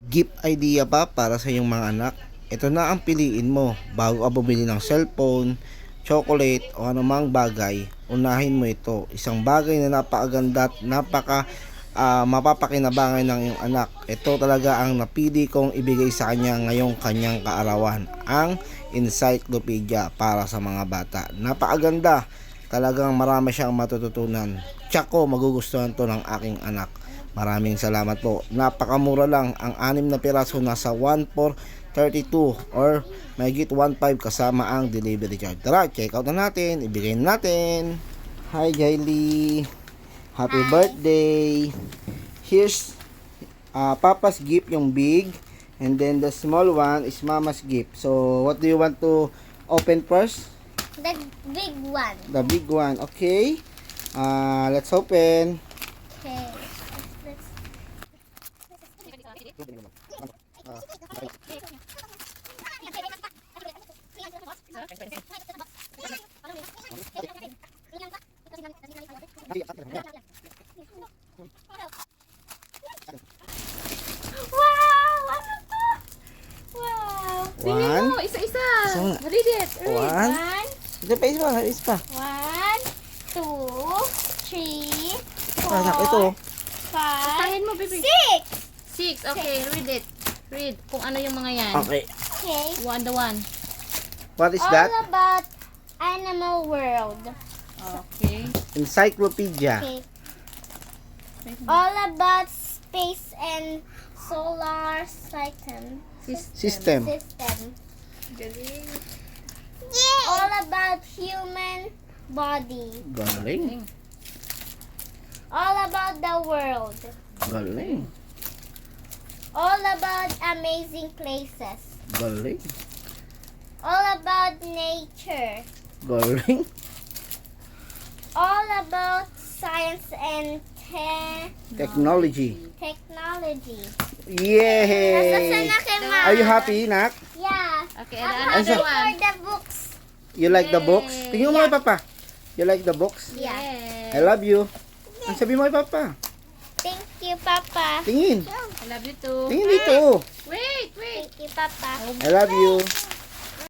Gift idea ba para sa iyong mga anak? Ito na ang piliin mo bago ka bumili ng cellphone, chocolate o anumang bagay. Unahin mo ito. Isang bagay na napakaganda at mapapakinabangan ng iyong anak. Ito talaga ang napili kong ibigay sa kanya ngayong kanyang kaarawan. Ang encyclopedia para sa mga bata. Napakaganda. Talagang marami siyang matututunan. Tsako, magugustuhan to ng aking anak. Maraming salamat po. Napakamura lang. Ang 6 na piraso nasa 1,432 or mahigit 1,500 kasama ang delivery charge. Tara, check out na natin. Ibigay na natin. Hi, Jaily. Happy birthday. Here's Papa's gift, yung big. And then the small one is Mama's gift. So, what do you want to open first? The big one. The big one. Okay. Let's open. Okay. Wow! Ano to? Wow! One. Oh, isa-isa. Isa. Read it. Read. One. Ito pa, isa pa. 1, 2, 3, 4, Anak, ito. 5, Basahin mo, baby. 6. 6. Okay, read it. Read kung ano yung mga yan. Okay. Okay. One, the one. What is All that? about animal world. Okay. Encyclopedia. Okay. All about space and solar System. system. Galing. All about human body. Galing. All about the world. Galing. All about amazing places. Galing. All about nature. Galing. All about science and Technology. technology. Yay! Nasasana kay Ma. Are you happy, Nak? Yeah. Okay, I'm another happy one. for the books. You like the books? Yay. Tingnan mo kay Papa. You like the books? Yeah. I love you. Ang sabi mo kay Papa? Thank you, Papa. Tingin. I love you too. Tingin dito. Wait, wait. Thank you, Papa. I love you.